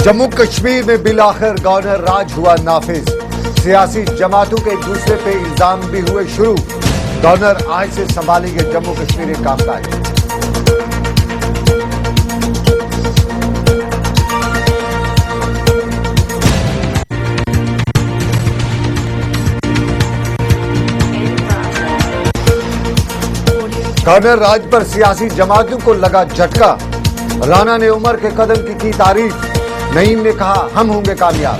जम्मू कश्मीर में बिलाखिर गवर्नर राज हुआ नाफिज। सियासी जमातों के एक दूसरे पे इल्जाम भी हुए शुरू। गवर्नर आज से संभालेंगे जम्मू कश्मीर के कामकाज। गवर्नर राज पर सियासी जमातों को लगा झटका। राणा ने उमर के कदम की तारीफ। नईम ने कहा हम होंगे कामयाब।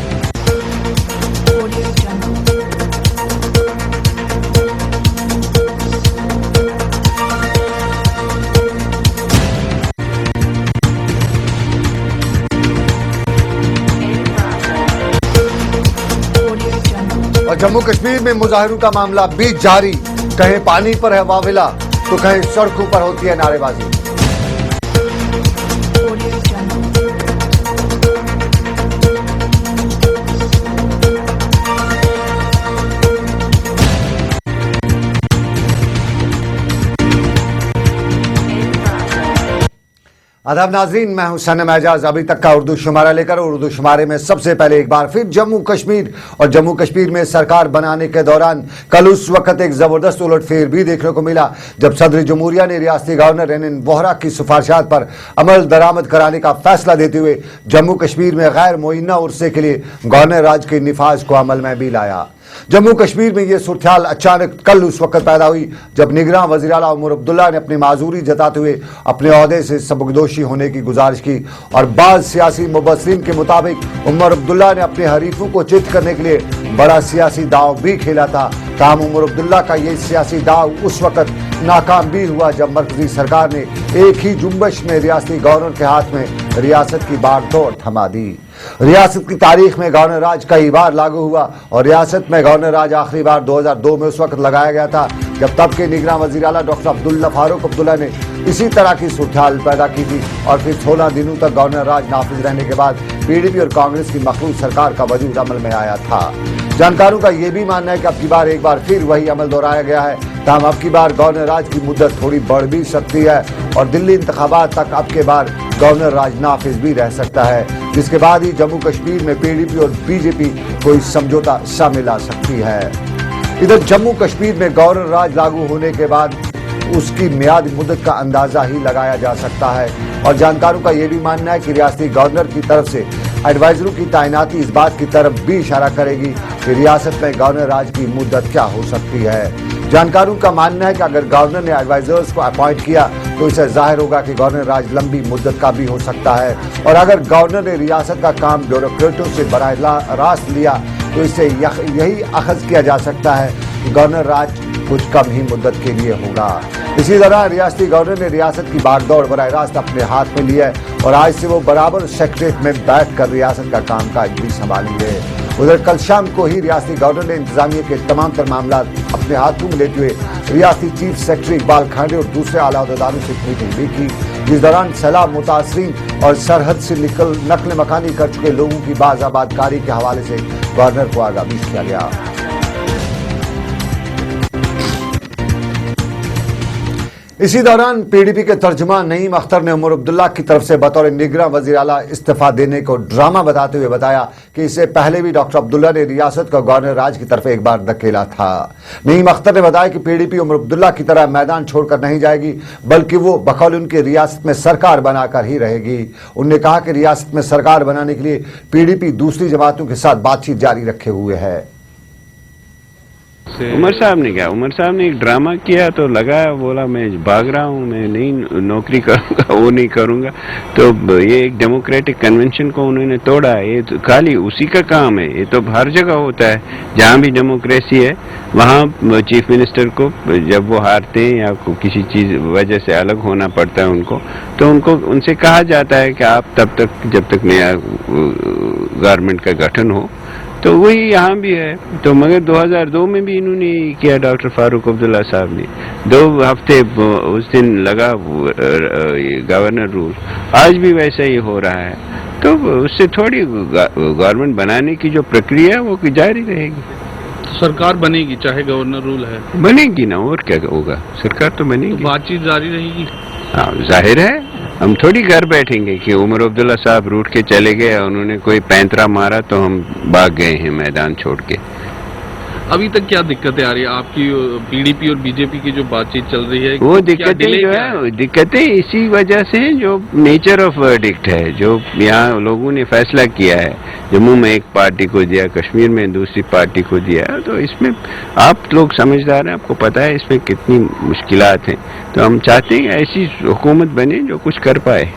और जम्मू कश्मीर में मुजाहिरों का मामला भी जारी। कहीं पानी पर है वाविला तो कहीं सड़कों पर होती है नारेबाजी। आदाब नाज़रीन, मैं हूं सनम एजाज। अभी तक का उर्दू शुमारा लेकर उर्दू शुमारे में सबसे पहले एक बार फिर जम्मू कश्मीर और जम्मू कश्मीर में सरकार बनाने के दौरान कल उस वक्त एक जबरदस्त उलटफेर भी देखने को मिला जब सदर जमहूरिया ने रियासती गवर्नर एन वोहरा की सिफारिशात पर अमल दरामद कराने का फैसला देते हुए जम्मू कश्मीर में गैर मुइन्ना उर्से के लिए गवर्नर राज के निफाज को अमल में भी लाया। जम्मू कश्मीर में यह सूरत अचानक कल उस वक्त पैदा हुई जब निगरान वज़ीर आला उमर अब्दुल्ला ने अपनी माजूरी जताते हुए अपने ओहदे से सबकदोशी होने की गुजारिश की और बाज़ सियासी मुबस्सिरीन के मुताबिक उमर अब्दुल्ला ने अपने हरीफों को चित करने के लिए बड़ा सियासी दाव भी खेला था। ताहम उमर अब्दुल्ला का ये सियासी दाव उस वक्त नाकाम भी हुआ जब मरकजी सरकार ने एक ही जुम्बश में रियासती गवर्नर के हाथ में रियासत की बागडोर थमा दी। रियासत की तारीख में गवर्नर राज कई बार लागू हुआ और रियासत में गवर्नर राज आखिरी बार 2002 में उस वक्त लगाया गया था जब तब के निगरान वज़ीर आला डॉक्टर अब्दुल्ला फारूक अब्दुल्ला ने इसी तरह की सूरत पैदा की थी और फिर 16 दिनों तक गवर्नर राज नाफिज रहने के बाद पीडीपी और कांग्रेस की मखलूत सरकार का वजूद अमल में आया था। जानकारों का यह भी मानना है कि अब की बार एक बार फिर वही अमल दोहराया गया है। ताहम अब की बार गवर्नर राज की मुद्दत थोड़ी बढ़ भी सकती है और दिल्ली इंतखाबात तक अब के बार गवर्नर राज नाफिज भी रह सकता है, जिसके बाद ही जम्मू कश्मीर में पीडीपी और बीजेपी कोई समझौता शामिल आ सकती है। इधर जम्मू कश्मीर में गवर्नर राज लागू होने के बाद उसकी मियाद मुद्दत का अंदाजा ही लगाया जा सकता है और जानकारों का यह भी मानना है कि रियासती गवर्नर की तरफ से एडवाइजरों की तैनाती इस बात की तरफ भी इशारा करेगी कि रियासत में गवर्नर राज की मुद्दत क्या हो सकती है। जानकारों का मानना है कि अगर गवर्नर ने एडवाइजर्स को अपॉइंट किया तो इससे जाहिर होगा कि गवर्नर राज लंबी मुद्दत का भी हो सकता है और अगर गवर्नर ने रियासत का काम ब्यूरोक्रेटों से बराह रास्त लिया तो इससे यही अखज़ किया जा सकता है कि गवर्नर राज कुछ कम ही मुद्दत के लिए होगा। इसी तरह रियासती गवर्नर ने रियासत की बागडोर बराह रास्त अपने हाथ में ली है और आज से वो बराबर सेक्रेटरीट में बैठकर रियासत का कामकाज भी संभालेंगे। उधर कल शाम को ही रियासती गवर्नर ने इंतजामिया के तमाम तर मामला अपने हाथों में लेते हुए रियासती चीफ सेक्रेटरी इकबाल खांडे और दूसरे आला अहदेदारों से मीटिंग भी की, जिस दौरान सैलाब मुतासरीन और सरहद से नकल मकानी कर चुके लोगों की बाज़ाबादकारी के हवाले से गवर्नर को आगाह भी किया गया। इसी दौरान पीडीपी के तर्जुमान नईम अख्तर ने उमर अब्दुल्ला की तरफ से बतौर निगरान वज़ीर आला इस्तीफा देने को ड्रामा बताते हुए बताया कि इससे पहले भी डॉक्टर अब्दुल्ला ने रियासत को गवर्नर राज की तरफ एक बार धकेला था। नईम अख्तर ने बताया कि पीडीपी उमर अब्दुल्ला की तरह मैदान छोड़कर नहीं जाएगी बल्कि वो बकौल उनके रियासत में सरकार बनाकर ही रहेगी। उन्होंने कहा कि रियासत में सरकार बनाने के लिए पीडीपी दूसरी जमातों के साथ बातचीत जारी रखे हुए है। उमर साहब ने क्या, उमर साहब ने एक ड्रामा किया तो लगाया, बोला मैं भाग रहा हूँ, मैं नहीं नौकरी करूँगा, वो नहीं करूँगा। तो ये एक डेमोक्रेटिक कन्वेंशन को उन्होंने तोड़ा। ये तो खाली उसी का काम है, ये तो हर जगह होता है जहाँ भी डेमोक्रेसी है वहाँ चीफ मिनिस्टर को जब वो हारते हैं या किसी चीज़ वजह से अलग होना पड़ता है उनको, तो उनसे कहा जाता है कि आप तब तक जब तक नया गवर्नमेंट का गठन हो। तो वही यहाँ भी है। तो मगर 2002 में भी इन्होंने किया डॉक्टर फारूक अब्दुल्ला साहब ने, 2 हफ्ते उस दिन लगा गवर्नर रूल, आज भी वैसा ही हो रहा है। तो उससे थोड़ी गवर्नमेंट बनाने की जो प्रक्रिया है वो जारी रहेगी। सरकार बनेगी चाहे गवर्नर रूल है, बनेगी ना, और क्या होगा, सरकार तो बनेगी। तो बातचीत जारी रहेगी। हाँ, जाहिर है हम थोड़ी घर बैठेंगे कि उमर अब्दुल्ला साहब रूठ के चले गए, उन्होंने कोई पैंतरा मारा तो हम भाग गए हैं मैदान छोड़ के। अभी तक क्या दिक्कतें आ रही है आपकी पीडीपी और बीजेपी की जो बातचीत चल रही है? वो क्या दिक्कतें delay जो क्या है दिक्कतें इसी वजह से हैं जो नेचर ऑफ वर्डिक्ट है, जो यहाँ लोगों ने फैसला किया है। जम्मू में एक पार्टी को दिया, कश्मीर में दूसरी पार्टी को दिया, तो इसमें आप लोग समझदार हैं, आपको पता है इसमें कितनी मुश्किलात हैं। तो हम चाहते हैं ऐसी हुकूमत बने जो कुछ कर पाए।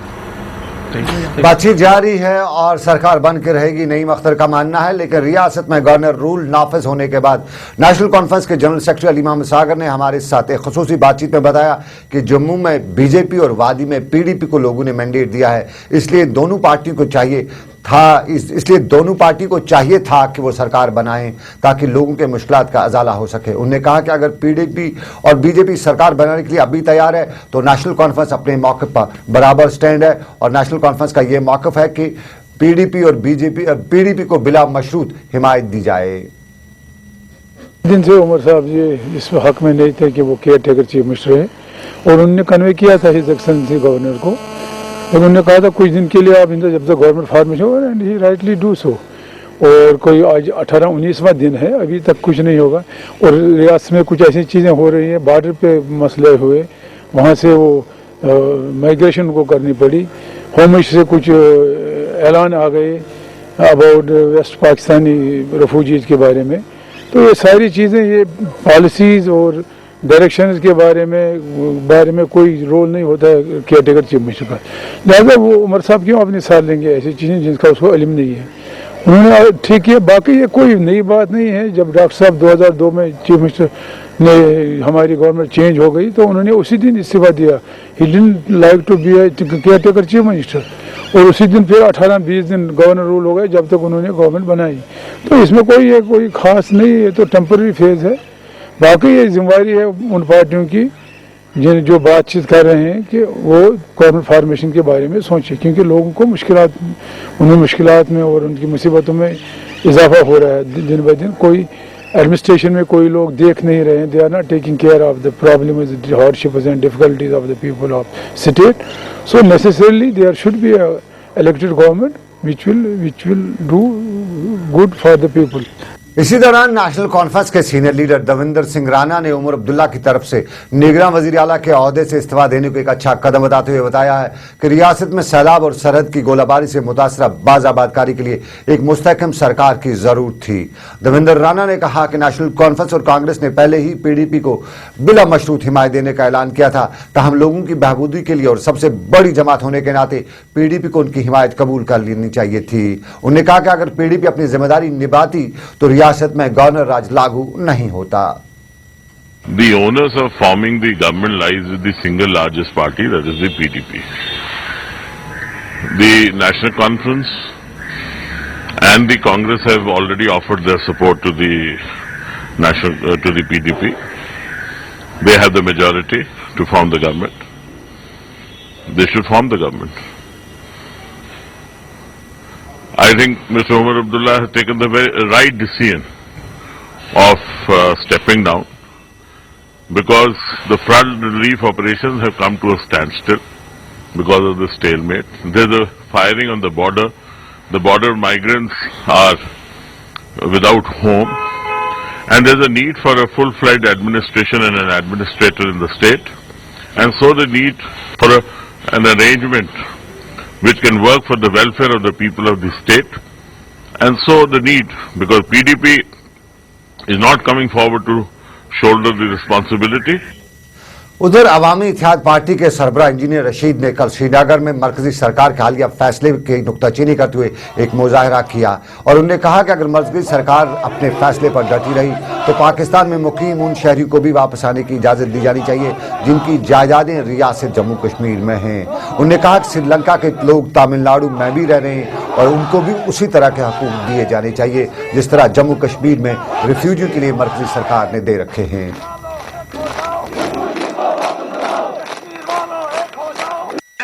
बातचीत जारी है और सरकार बन के रहेगी, नईम अख्तर का मानना है। लेकिन रियासत में गवर्नर रूल नाफिज होने के बाद नेशनल कॉन्फ्रेंस के जनरल सेक्रेटरी अली मोहम्मद सागर ने हमारे साथ एक खुसूसी बातचीत में बताया कि जम्मू में बीजेपी और वादी में पीडीपी को लोगों ने मैंडेट दिया है, इसलिए दोनों पार्टियों को चाहिए था कि वो सरकार बनाएं ताकि लोगों के मुश्किलात का अजाला हो सके। उन्होंने कहा कि अगर पीडीपी और बीजेपी सरकार बनाने के लिए अभी तैयार है तो नेशनल कॉन्फ्रेंस अपने मौके पर बराबर स्टैंड है और नेशनल कॉन्फ्रेंस का ये मौक़िफ़ है कि पीडीपी और पीडीपी को बिला मशरूत हिमायत दी जाए। दिन से उमर साहब जी इस हक में नहीं थे कि वो केयर टेकर चीफ मिनिस्टर है, और उन्होंने कन्वे किया था हिज एक्सेलेंसी गवर्नर को, और उन्होंने कहा था कुछ दिन के लिए आप जब तक गवर्नमेंट फॉर्मेशन हो, and he rightly do so. और कोई आज 18-19वां दिन है, अभी तक कुछ नहीं होगा। और रियासत में कुछ ऐसी चीज़ें हो रही हैं, बॉर्डर पे मसले हुए, वहाँ से वो माइग्रेशन को करनी पड़ी, होम मिनिस्टर से कुछ ऐलान आ गए अबाउट वेस्ट पाकिस्तानी रेफ्यूजीज के बारे में। तो ये सारी चीज़ें, ये पॉलिसीज़ और डायरेक्शन के बारे में कोई रोल नहीं होता है केयर टेकर चीफ मिनिस्टर का। लिहाजा वो उमर साहब क्यों अपनी साथ लेंगे ऐसी चीज़ें जिनका उसको इल्म नहीं है। उन्होंने ठीक किया, बाकी ये कोई नई बात नहीं है। जब डॉक्टर साहब 2002 में चीफ मिनिस्टर ने हमारी गवर्नमेंट चेंज हो गई तो उन्होंने उसी दिन इस्तीफा दिया। He didn't like to be caretaker chief minister, और उसी दिन फिर 18-20 दिन गवर्नर रूल हो गए जब तक उन्होंने गवर्नमेंट बनाई। तो इसमें कोई खास नहीं, ये तो टेम्पररी फेज है। बाकी ये जिम्मेदारी है उन पार्टियों की जो बातचीत कर रहे हैं कि वो गवर्नमेंट फॉर्मेशन के बारे में सोचें, क्योंकि लोगों को मुश्किलात में और उनकी मुसीबतों में इजाफा हो रहा है दिन ब दिन। कोई एडमिनिस्ट्रेशन में कोई लोग देख नहीं रहे हैं, they are not taking care of the problem the hardships and difficulties of the people of state. So necessarily there should be a elected government which will do good for the people. इसी दौरान National Conference के senior leader Davinder Singh Rana ने उमर अब्दुल्ला की तरफ से निगरान वजीर आला के ओहदे से इस्तीफा देने को एक अच्छा कदम बताते हुए बताया है कि रियासत में सैलाब और सरहद की गोलाबारी से मुतासरा बाज़ आबादकारी के लिए एक मुस्तहकम सरकार की जरूरत थी। दविंदर राणा ने कहा कि नेशनल कॉन्फ्रेंस और कांग्रेस ने पहले ही पीडीपी को बिला मशरूत हिमायत देने का ऐलान किया था, ताहम लोगों की बहबूदी के लिए और सबसे बड़ी जमात होने के नाते पीडीपी को उनकी हिमायत कबूल कर लेनी चाहिए थी। उन्होंने कहा कि अगर पीडीपी अपनी जिम्मेदारी निभाती तो रियासत में गवर्नर राज लागू नहीं होता। The onus of forming the government lies with the single largest party, that is the PDP. The National Conference and the Congress have already offered their support to the to the PDP. They have the majority to form the government. They should form the government. I think Mr. Umar Abdullah has taken the very right decision of stepping down, because the flood relief operations have come to a standstill because of the stalemate. There's a firing on the border. The border migrants are without home, and there's a need for a full-fledged administration and an administrator in the state, and so the need for an arrangement which can work for the welfare of the people of the state. And so the need, because PDP is not coming forward to shoulder the responsibility. उधर अवामी इत्तेहाद party के सरबराह engineer Rashid ने कल श्रीनगर में मरकजी सरकार के हालिया फैसले की नुक्ताचीनी करते हुए एक मुजाहरा किया और उन्होंने कहा कि अगर मरकजी सरकार अपने फैसले पर डटी रही तो पाकिस्तान में मुकीम उन शहरियों को भी वापस आने की इजाज़त दी जानी चाहिए जिनकी जायदादें रियासत जम्मू कश्मीर में हैं। उन्होंने कहा कि श्रीलंका के लोग तमिलनाडु में भी रह रहे हैं और उनको भी उसी तरह के हकूक दिए जाने चाहिए जिस तरह जम्मू कश्मीर में रिफ्यूजियों के लिए मरकजी सरकार ने दे रखे हैं।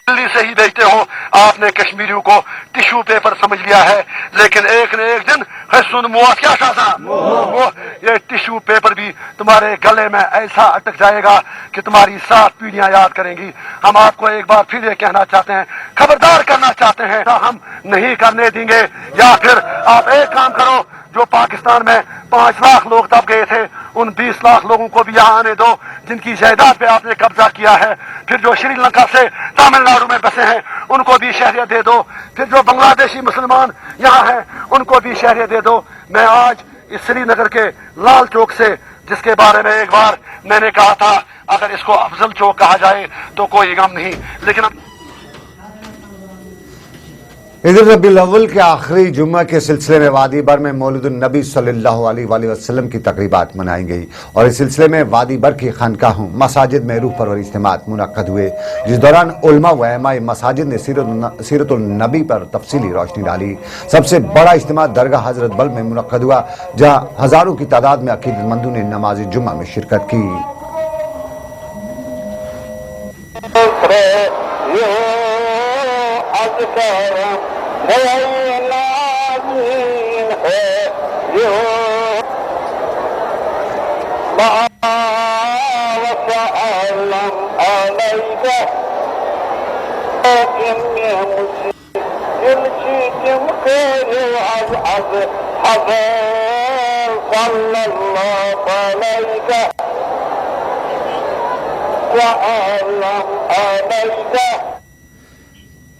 दिल्ली से ही भेजते हो आपने कश्मीरियों को टिश्यू पेपर समझ लिया है, लेकिन एक न एक दिन है सुन मुआज क्या था वो ये टिश्यू पेपर भी तुम्हारे गले में ऐसा अटक जाएगा कि तुम्हारी 7 पीढ़ियां याद करेंगी। हम आपको एक बार फिर ये कहना चाहते हैं, खबरदार करना चाहते हैं, हम नहीं करने देंगे। या फिर आप एक काम करो, जो पाकिस्तान में 5 लाख लोग तब गए थे, उन 20 लाख लोगों को भी यहाँ आने दो जिनकी जायदाद पे आपने कब्जा किया है। फिर जो श्रीलंका से तमिलनाडु में बसे हैं उनको भी शहरियत दे दो। फिर जो बांग्लादेशी मुसलमान यहाँ हैं उनको भी शहरियत दे दो। मैं आज इस श्रीनगर के लाल चौक से, जिसके बारे में एक बार मैंने कहा था अगर इसको अफजल चौक कहा जाए तो कोई गम नहीं, लेकिन ईद उल रबीउल अव्वल के आखिरी जुम्मा के सिलसिले में वादी बर में मौलिद नबी सल्लल्लाहु अलैहि वसल्लम की तकरीबात मनाई गई और इस सिलसिले में वादी बर की खानकाहों मसाजिद में रूह परवर इज्तिमात मुनक्कद हुए, जिस दौरान उलमा व उलमाए मसाजिद ने सीरतुल नबी पर तफसीली रोशनी डाली। सबसे बड़ा इज्तिमा दरगाह हजरत बल में मुनक्कद हुआ, जहाँ हजारों की तादाद में अकीदतमंदों ने नमाज जुम्मा में शिरकत की।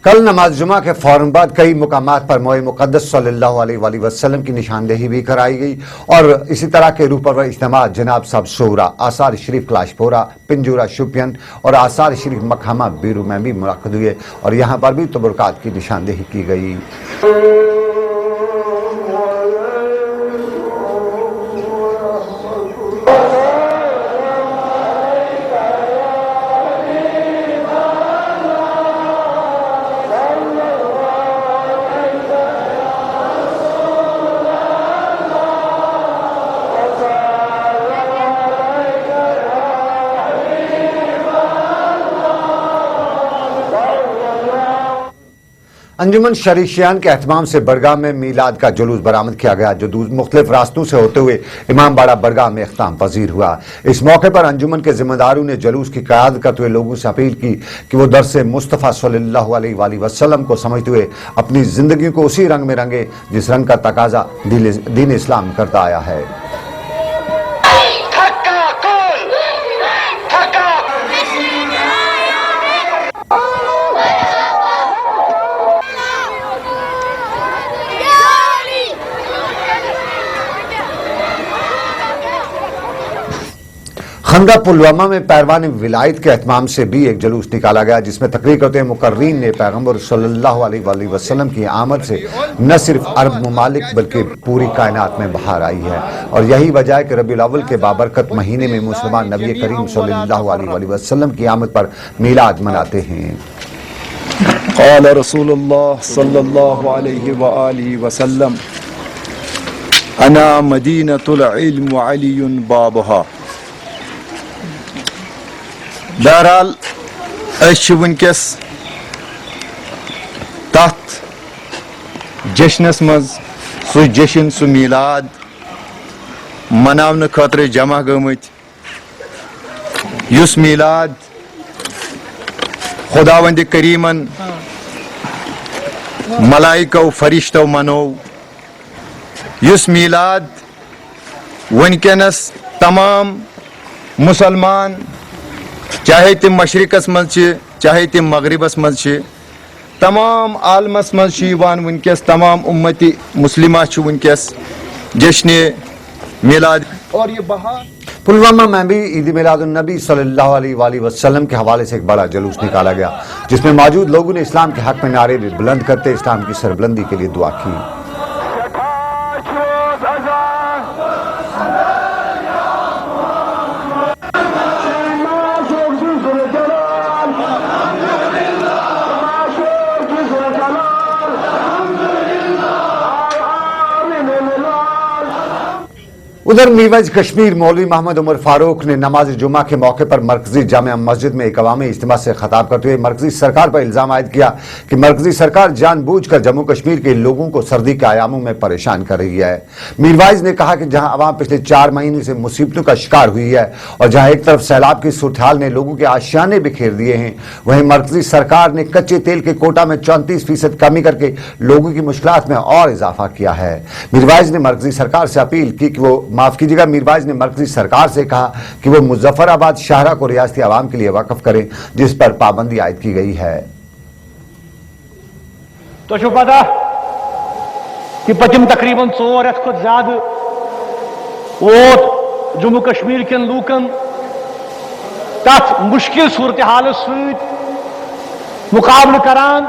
कल नमाज जुमा के फौरन बाद कई मुकामात पर मोए मुक़द्दस सल्लल्लाहु अलैहि वसल्लम की निशानदेही भी कराई गई और इसी तरह के रूह परवर इज्तिमा जनाब साहब सोहरा, आसार शरीफ क्लाशपोरा, पिंजूरा शुपियन और आसार शरीफ मकहमा बीरू में भी मुनक्कद हुए और यहाँ पर भी तबरुकात की निशानदेही की गई। अंजुमन शरीशियान के एहतमाम से बरगाह में मीलाद का जुलूस बरामद किया गया, जो मुख्तलिफ रास्तों से होते हुए इमाम बाड़ा बरगाह में इख्ताम पजीर हुआ। इस मौके पर अंजुमन के जिम्मेदारों ने जुलूस की क़यादत करते हुए लोगों से अपील की कि वो दरसे मुस्तफ़ा सल्लल्लाहु अलैहि वसल्लम को समझते हुए अपनी ज़िंदगी को उसी रंग में रंगे जिस रंग का तकाजा दीन इस्लाम करता आया है। खंदा पुलवामा में पैरवान विलायत के एहतमाम से भी एक जुलूस निकाला गया, जिसमें तकरीर करते मुकर्रीन ने पैगम्बर सल्लल्लाहु अलैहि वसल्लम की आमद से न सिर्फ अरब ममालिक बल्कि पूरी कायनात में बहार आई है और यही वजह है कि रबीउल अव्वल के बाबरकत महीने में मुसलमान नबी करीम सल्लल्लाहु अलैहि वसल्लम की आमद पर मीलाद मनाते हैं। क़ाल रसूलुल्लाह सल्लल्लाहु अलैहि वआलिहि वसल्लम अना मदीनतुल इल्म व अलीयुन बाबुहा। बहरहाल वनकस तथ जश्नस मज सु जश्न सु मीलाद मनावने खतर जमा गमत, युस मीलाद खुदावंद करीमन मलाइको फरिश्तो मनो, युस मीलाद वनकनस तमाम मुसलमान चाहे तिम मशरिकस मज चाहे तिम मगरिबस मज तमाम आलमस मज वनकस तमाम उम्मती मुस्लिमा वनकस जश्न मिलाद और ये बहार। पुलवामा में भी ईद मिलादुन नबी सल्लल्लाहु अलैहि वसल्लम के हवाले से एक बड़ा जुलूस निकाला गया, जिसमें मौजूद लोगों ने इस्लाम के हक में नारे भी बुलंद करते इस्लाम की सरबुलंदी के लिए दुआ की। उधर मीरगंज कश्मीर मौलवी मोहम्मद उमर फारूक ने नमाज जुमा के मौके पर मरकजी जामिया मस्जिद में एक अवामी इज्तिमा से खिताब करते हुए मरकजी सरकार पर इल्जाम आयद किया कि मरकजी सरकार जानबूझकर जम्मू कश्मीर के लोगों को सर्दी के आयामों में परेशान कर रही है। मीरवाइज ने कहा कि जहां अवाम पिछले 4 महीने से मुसीबतों का शिकार हुई है और जहां एक तरफ सैलाब की सूरत ने लोगों के आशियाने बिखेर दिए हैं, वहीं मरकजी सरकार ने कच्चे तेल के कोटा में 34% कमी करके लोगों की मुश्किलात में और इजाफा किया है। मीरवाइज ने मरकजी सरकार से अपील की कि वो माफ कीजिएगा मीरवाइज ने मरकजी सरकार से कहा कि वो मुजफ्फराबाद शाहरा को रियासती आवाम के लिए वक्फ करें, जिस पर पाबंदी आयद की गई है। तो छो पता कि पतिम तकरीबन 4 रेत खुद ज्यादा वोत जम्मू कश्मीर के लूकन तथ मुश्किल सूरत हाल मुकाबल करान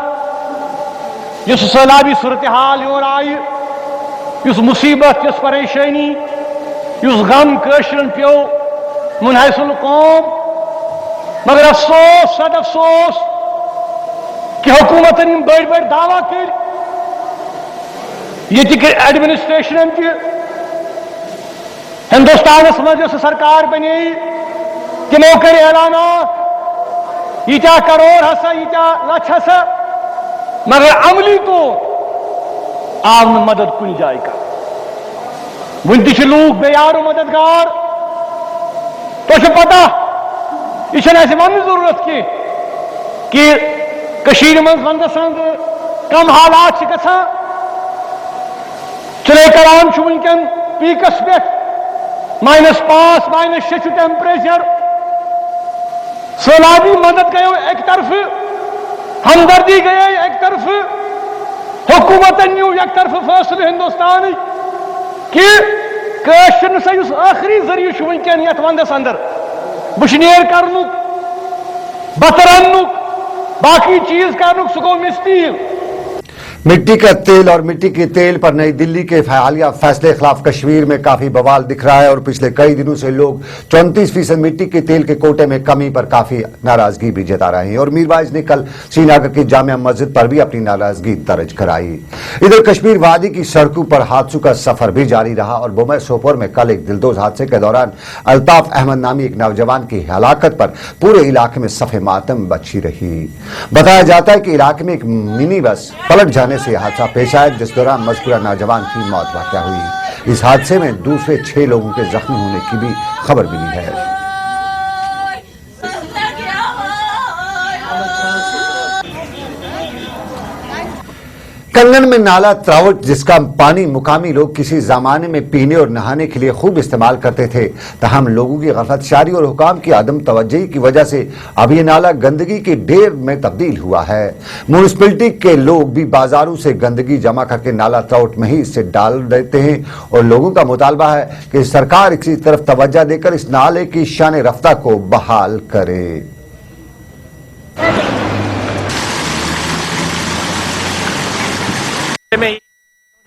इस सैलाबी सूरत हाल योर आई, इस मुसीबत इस परेशानी इस गम कशरन प्यो मुनहसुल कौम, मगर अफसोस सद अफसोस कि हुकूमतन इन बड़ बड़ दावा कर ये एडमिनिस्ट्रेशन हिंदुस्तान मज सरकार बने तमो कर ऐलान यीत्या करोड़ हसा यीत्या लक्ष हसा, मगर अमली तो आव न मदद कुन जाए का वन तह लूक बेयारो मददगार। तो पता यह वन जरूरत कि कशीर मज वंदस कम हालात गसान चले करान वनकन पीकस पे -5 -6 टेम्परेचर, सैलाबी मदद गयो एक तरफ, हमदर्दी गए एक तरफ, हुकूमत न्यू एक तरफ फैसले हिंदुस्तान कि कशर सा आखिरी जरिए वनकन ये वंदस अंदर बुशनेर कर बत रन बाकी चीज कर सह गो मिस्तील। मिट्टी का तेल और मिट्टी के तेल पर नई दिल्ली के हालिया फैसले के खिलाफ कश्मीर में काफी बवाल दिख रहा है और पिछले कई दिनों से लोग 34% मिट्टी के तेल के कोटे में कमी पर काफी नाराजगी भी जता रहे हैं और मीरवाइज ने कल श्रीनगर की जामिया मस्जिद पर भी अपनी नाराजगी दर्ज कराई। इधर कश्मीर वादी की सड़कों पर हादसों का सफर भी जारी रहा और बोमय सोपोर में कल एक दिलदोज हादसे के दौरान अल्ताफ अहमद नामी एक नौजवान की हलाकत पर पूरे इलाके में सफे मातम बची रही। बताया जाता है कि इलाके में एक मिनी बस पलट जाने से हादसा पेश आया, जिस दौरान मजकूरा नौजवान की मौत वाक़या हुई। इस हादसे में दूसरे 6 लोगों के जख्मी होने की भी खबर मिली है। कंगन में नाला त्रावट, जिसका पानी मुकामी लोग किसी जमाने में पीने और नहाने के लिए खूब इस्तेमाल करते थे, तहम लोगों की गफलतशारी और हुकाम की आदम तवज्जोही की वजह से अब ये नाला गंदगी के ढेर में तब्दील हुआ है। म्यूनिसिपैलिटी के लोग भी बाजारों से गंदगी जमा करके नाला त्रावट में ही इसे डाल देते हैं और लोगों का मुतालबा है कि सरकार इसी तरफ तवज्जो देकर इस नाले की शान रफ्ता को बहाल करे। में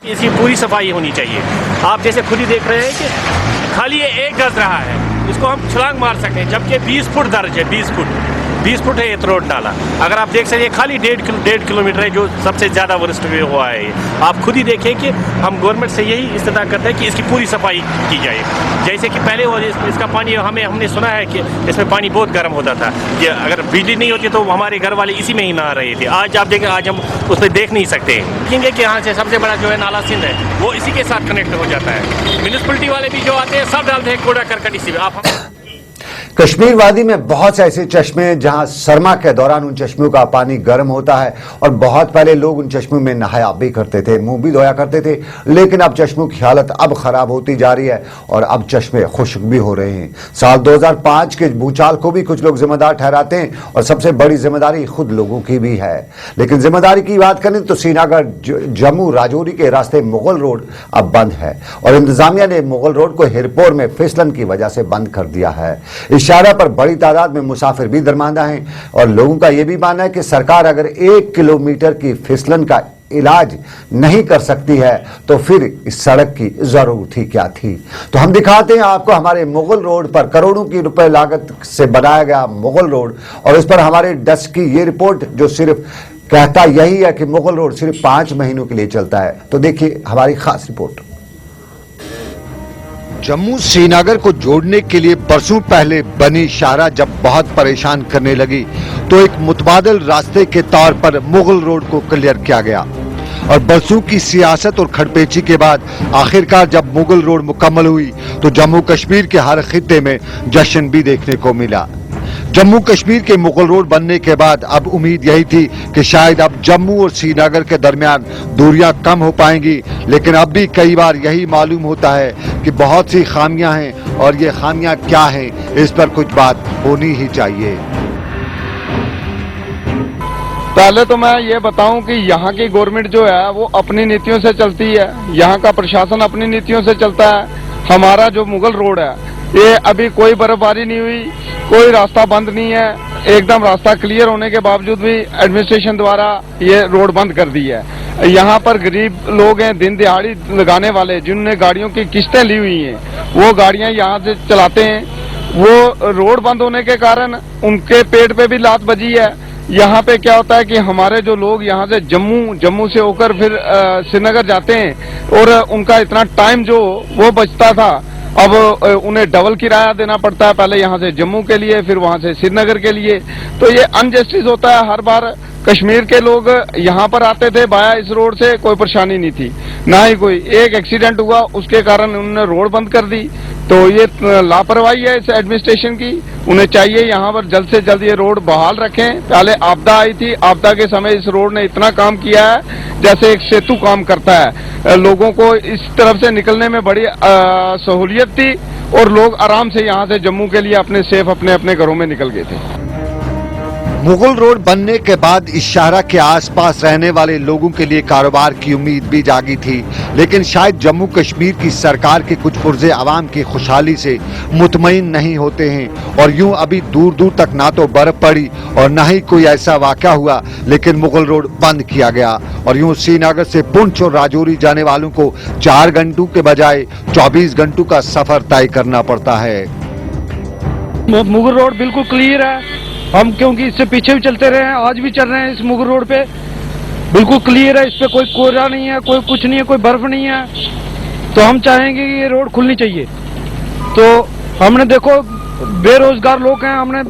इसकी पूरी सफाई होनी चाहिए। आप जैसे खुद ही देख रहे हैं कि खाली ये 1 गज रहा है, इसको हम छलांग मार सकते हैं, जबकि 20 फुट दर्ज है, 20 फुट है ये रोड नाला। अगर आप देख सकते हैं खाली 1.5 किलोमीटर है जो सबसे ज्यादा वरिष्ठ में हुआ है ये। आप खुद ही देखें कि हम गवर्नमेंट से यही इस्तदा करते हैं कि इसकी पूरी सफाई की जाए। जैसे कि पहले इसका पानी हमने सुना है कि इसमें पानी बहुत गर्म होता था, कि अगर बिजली नहीं होती तो हमारे घर वाले इसी में ही नहा रहे थे। आज आप देखें, आज हम उस पर देख नहीं सकते। देखेंगे कि यहाँ से सबसे बड़ा जो है नाला सिंध है, वो इसी के साथ कनेक्ट हो जाता है। म्यूनिसिपलिटी वाले भी जो आते हैं सब डालते हैं कूड़ा करकट इसी में। आप कश्मीर वादी में बहुत से ऐसे चश्मे हैं जहां सरमा के दौरान उन चश्मों का पानी गर्म होता है और बहुत पहले लोग उन चश्मों में नहाया भी करते थे, मुंह भी धोया करते थे, लेकिन अब चश्मों की हालत अब खराब होती जा रही है और अब चश्मे खुश्क भी हो रहे हैं। साल 2005 के भूचाल को भी कुछ लोग जिम्मेदार ठहराते हैं और सबसे बड़ी जिम्मेदारी खुद लोगों की भी है। लेकिन जिम्मेदारी की बात करें तो श्रीनगर जम्मू राजौरी के रास्ते मुगल रोड अब बंद है और इंतजामिया ने मुगल रोड को हिरपोर में फिसलन की वजह से बंद कर दिया है। इशारा पर बड़ी तादाद में मुसाफिर भी दरमांदा हैं और लोगों का यह भी मानना है कि सरकार अगर 1 किलोमीटर की फिसलन का इलाज नहीं कर सकती है तो फिर इस सड़क की जरूरत ही क्या थी। तो हम दिखाते हैं आपको हमारे मुगल रोड पर करोड़ों की रुपए लागत से बनाया गया मुगल रोड और इस पर हमारे डेस्क की ये रिपोर्ट जो सिर्फ कहता यही है कि मुगल रोड सिर्फ 5 महीनों के लिए चलता है। तो देखिए हमारी खास रिपोर्ट। जम्मू श्रीनगर को जोड़ने के लिए बरसों पहले बनी शाहराह जब बहुत परेशान करने लगी तो एक मुतबादल रास्ते के तौर पर मुगल रोड को क्लियर किया गया और बरसों की सियासत और खड़पेची के बाद आखिरकार जब मुगल रोड मुकम्मल हुई तो जम्मू कश्मीर के हर खित्ते में जश्न भी देखने को मिला। जम्मू कश्मीर के मुगल रोड बनने के बाद अब उम्मीद यही थी कि शायद अब जम्मू और श्रीनगर के दरमियान दूरियां कम हो पाएंगी, लेकिन अब भी कई बार यही मालूम होता है कि बहुत सी खामियां हैं और ये खामियां क्या हैं इस पर कुछ बात होनी ही चाहिए। पहले तो मैं ये बताऊं कि यहाँ की गवर्नमेंट जो है वो अपनी नीतियों से चलती है, यहाँ का प्रशासन अपनी नीतियों से चलता है। हमारा जो मुगल रोड है ये अभी कोई बर्फबारी नहीं हुई, कोई रास्ता बंद नहीं है, एकदम रास्ता क्लियर होने के बावजूद भी एडमिनिस्ट्रेशन द्वारा ये रोड बंद कर दी है। यहाँ पर गरीब लोग हैं, दिन दिहाड़ी लगाने वाले, जिन्होंने गाड़ियों की किस्तें ली हुई हैं, वो गाड़ियाँ यहाँ से चलाते हैं। वो रोड बंद होने के कारण उनके पेट पे भी लात बजी है। यहाँ पे क्या होता है कि हमारे जो लोग यहाँ से जम्मू से होकर फिर श्रीनगर जाते हैं और उनका इतना टाइम जो वो बचता था अब उन्हें डबल किराया देना पड़ता है, पहले यहाँ से जम्मू के लिए फिर वहाँ से श्रीनगर के लिए। तो ये अनजस्टिस होता है। हर बार कश्मीर के लोग यहाँ पर आते थे बाया इस रोड से, कोई परेशानी नहीं थी, ना ही कोई। एक एक्सीडेंट हुआ उसके कारण उन्होंने रोड बंद कर दी, तो ये लापरवाही है इस एडमिनिस्ट्रेशन की। उन्हें चाहिए यहाँ पर जल्द से जल्द ये रोड बहाल रखें। पहले आपदा आई थी, आपदा के समय इस रोड ने इतना काम किया है जैसे एक सेतु काम करता है। लोगों को इस तरफ से निकलने में बड़ी सहूलियत थी और लोग आराम से यहाँ से जम्मू के लिए अपने सेफ अपने घरों में निकल गए थे। मुगल रोड बनने के बाद इस शाहराह के आसपास रहने वाले लोगों के लिए कारोबार की उम्मीद भी जागी थी, लेकिन शायद जम्मू कश्मीर की सरकार के कुछ पुरजे आवाम की खुशहाली से मुतमईन नहीं होते हैं और यूं अभी दूर दूर तक ना तो बर्फ पड़ी और ना ही कोई ऐसा वाक़या हुआ, लेकिन मुगल रोड बंद किया गया और यूं श्रीनगर से पुंछ और राजौरी जाने वालों को 4 घंटों के बजाय 24 घंटों का सफर तय करना पड़ता है। मुगल रोड बिल्कुल क्लियर है, हम क्योंकि इससे पीछे भी चलते रहे हैं, आज भी चल रहे हैं इस मुगल रोड पे, बिल्कुल क्लियर है। इस पे कोई कोहरा नहीं है, कोई कुछ नहीं है, कोई बर्फ नहीं है। तो हम चाहेंगे कि ये रोड खुलनी चाहिए। तो हमने देखो बेरोजगार लोग हैं, हमने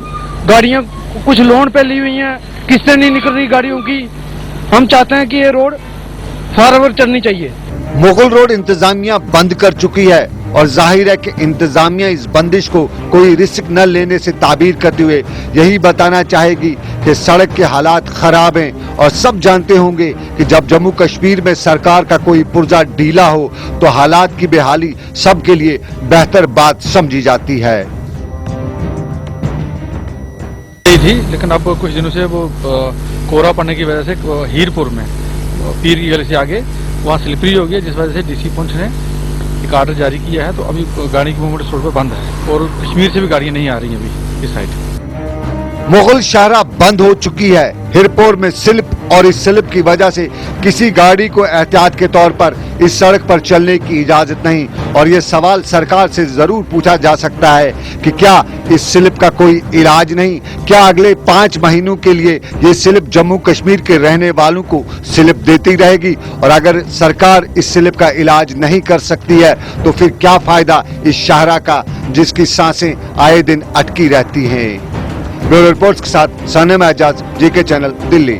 गाड़ियां कुछ लोन पे ली हुई हैं, किस्तें नहीं निकल रही गाड़ियों की। हम चाहते हैं कि ये रोड फॉरवर्ड चलनी चाहिए। मुगल रोड इंतजामिया बंद कर चुकी है और जाहिर है कि इंतजामिया इस बंदिश को कोई रिस्क न लेने से ताबीर करते हुए यही बताना चाहेगी कि सड़क के हालात खराब हैं और सब जानते होंगे कि जब जम्मू कश्मीर में सरकार का कोई पुर्जा ढीला हो तो हालात की बेहाली सबके लिए बेहतर बात समझी जाती है। थी लेकिन अब कुछ दिनों से वो कोहरा पड़ने की वजह से हीरपुर में पीर की गली से आगे वहाँ स्लिपरी हो गई, जिस वजह से डीसी पुंछ ने एक आर्डर जारी किया है। तो अभी गाड़ी की मूवमेंट रोड पर बंद है और कश्मीर से भी गाड़ियां नहीं आ रही अभी इस साइड। मुगल शाहराह बंद हो चुकी है हिरपुर में स्लिप और इस स्लिप की वजह से किसी गाड़ी को एहतियात के तौर पर इस सड़क पर चलने की इजाजत नहीं और ये सवाल सरकार से जरूर पूछा जा सकता है कि क्या इस स्लिप का कोई इलाज नहीं, क्या अगले 5 महीनों के लिए ये स्लिप जम्मू कश्मीर के रहने वालों को स्लिप देती रहेगी और अगर सरकार इस स्लिप का इलाज नहीं कर सकती है तो फिर क्या फायदा इस शाहराह का जिसकी सांसें आए दिन अटकी रहती हैं। ब्यूरो रिपोर्ट्स के साथ सनम एजाज, जीके चैनल, दिल्ली।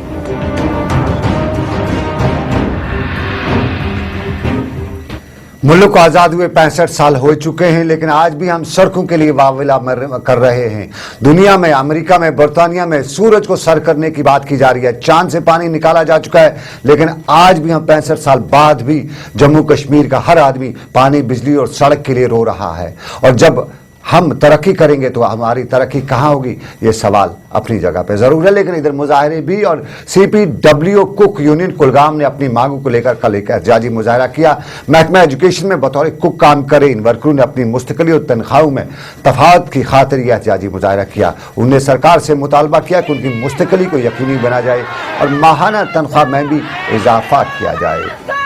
मुल्क को आज़ाद हुए 65 साल हो चुके हैं, लेकिन आज भी हम सड़कों के लिए वाविला कर रहे हैं। दुनिया में, अमेरिका में, बरतानिया में सूरज को सर करने की बात की जा रही है, चांद से पानी निकाला जा चुका है, लेकिन आज भी हम 65 साल बाद भी जम्मू कश्मीर का हर आदमी पानी, बिजली और सड़क के लिए रो रहा है। और जब हम तरक्की करेंगे तो हमारी तरक्की कहाँ होगी, ये सवाल अपनी जगह पे जरूर है। लेकिन इधर मुजाहरे भी और CPWO कुक यूनियन कुलगाम ने अपनी मांगों को लेकर कल एक एहतजाजी मुजाहरा किया। महकमा एजुकेशन में बतौर कुक काम करे इन वर्करों ने अपनी मुस्तकिली और तनख्वाहों में तफावत की खातिर यह एहतजाजी मुजाहरा किया। उन्हें सरकार से मुतालबा किया कि उनकी मुस्तकिली को यकीनी बना जाए और माहाना तनख्वाह में भी इजाफा किया जाए।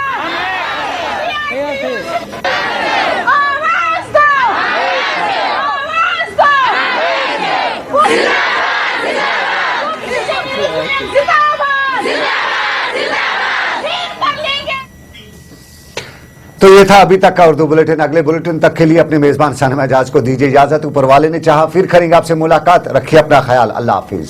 तो ये था अभी तक का उर्दू बुलेटिन। अगले बुलेटिन तक के लिए अपने मेजबान सनम एजाज को दीजिए इजाजत। ऊपर वाले ने चाहा फिर करेंगे आपसे मुलाकात। रखिए अपना ख्याल। अल्लाह हाफिज।